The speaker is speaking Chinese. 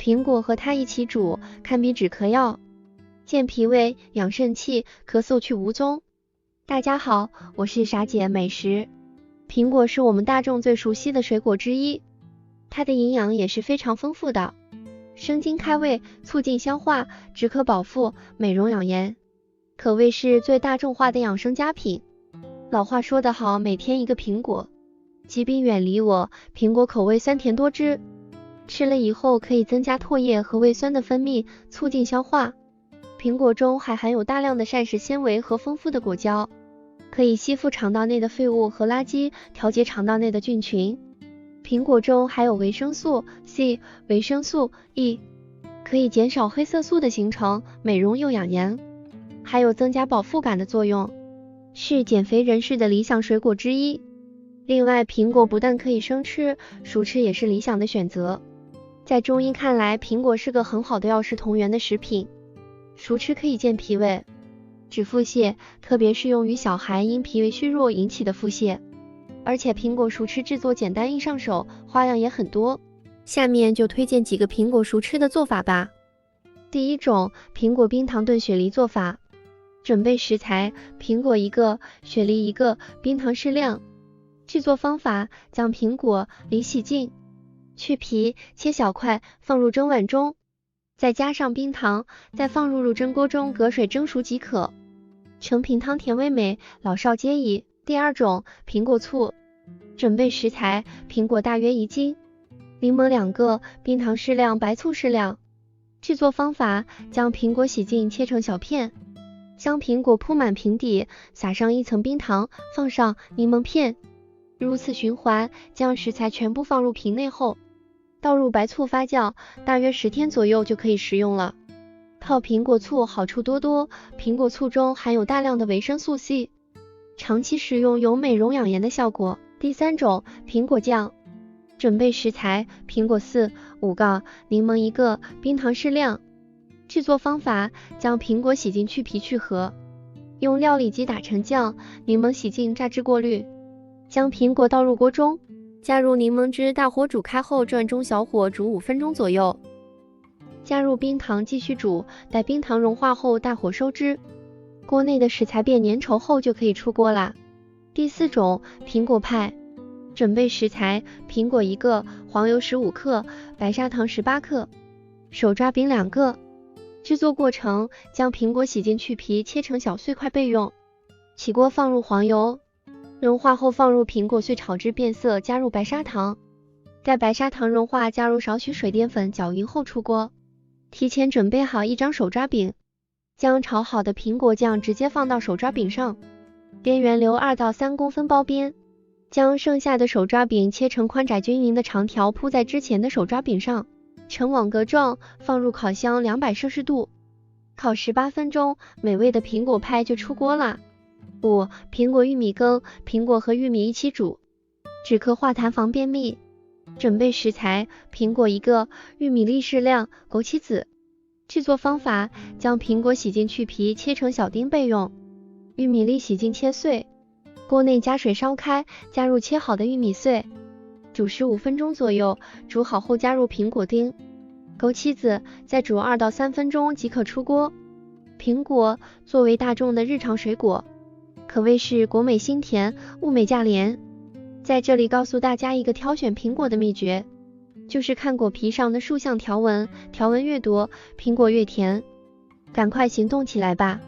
苹果和它一起煮，堪比止咳药，健脾胃、养肾气，咳嗽去无踪。大家好，我是傻姐美食。苹果是我们大众最熟悉的水果之一，它的营养也是非常丰富的，生津开胃，促进消化，止咳保腹，美容养颜，可谓是最大众化的养生佳品。老话说得好，每天一个苹果，疾病远离我。苹果口味酸甜多汁，吃了以后可以增加唾液和胃酸的分泌，促进消化。苹果中还含有大量的膳食纤维和丰富的果胶，可以吸附肠道内的废物和垃圾，调节肠道内的菌群。苹果中还有维生素 C、维生素 E， 可以减少黑色素的形成，美容又养颜，还有增加饱腹感的作用，是减肥人士的理想水果之一。另外，苹果不但可以生吃，熟吃也是理想的选择。在中医看来，苹果是个很好的药食同源的食品，熟吃可以健脾胃、止腹泻，特别适用于小孩因脾胃虚弱引起的腹泻。而且苹果熟吃制作简单易上手，花样也很多。下面就推荐几个苹果熟吃的做法吧。第一种，苹果冰糖炖雪梨做法。准备食材：苹果1个，雪梨1个，冰糖适量。制作方法：将苹果、梨洗净，去皮，切小块，放入蒸碗中，再加上冰糖，再放入蒸锅中隔水蒸熟即可。成品汤甜味美，老少皆宜。第二种，苹果醋。准备食材：苹果大约1斤，柠檬2个，冰糖适量，白醋适量。制作方法：将苹果洗净，切成小片，将苹果铺满平底，撒上1层冰糖，放上柠檬片，如此循环。将食材全部放入瓶内后，倒入白醋发酵，大约10天左右就可以食用了。泡苹果醋好处多多，苹果醋中含有大量的维生素 C， 长期食用有美容养颜的效果。第三种，苹果酱。准备食材：苹果4、5个，柠檬1个，冰糖适量。制作方法：将苹果洗净去皮去核，用料理机打成酱，柠檬洗净榨汁过滤，将苹果倒入锅中，加入柠檬汁，大火煮开后转中小火煮5分钟左右，加入冰糖继续煮，待冰糖融化后大火收汁，锅内的食材变粘稠后就可以出锅啦。第四种，苹果派。准备食材：苹果1个，黄油15克，白砂糖18克，手抓饼2个。制作过程：将苹果洗净去皮，切成小碎块备用。起锅放入黄油，融化后放入苹果碎炒至变色，加入白砂糖，待白砂糖融化，加入少许水淀粉，搅匀后出锅。提前准备好1张手抓饼，将炒好的苹果酱直接放到手抓饼上，边缘留2到3公分包边，将剩下的手抓饼切成宽窄均匀的长条，铺在之前的手抓饼上，呈网格状，放入烤箱200摄氏度，烤18分钟，美味的苹果派就出锅啦。5. 苹果玉米羹。苹果和玉米一起煮，止咳化痰防便秘。准备食材：苹果1个，玉米粒适量，枸杞子。制作方法：将苹果洗净去皮，切成小丁备用，玉米粒洗净切碎，锅内加水烧开，加入切好的玉米碎，煮15分钟左右，煮好后加入苹果丁、枸杞子，再煮2到3分钟即可出锅。苹果作为大众的日常水果，可谓是果美心甜，物美价廉。在这里告诉大家一个挑选苹果的秘诀，就是看果皮上的竖向条纹，条纹越多，苹果越甜。赶快行动起来吧！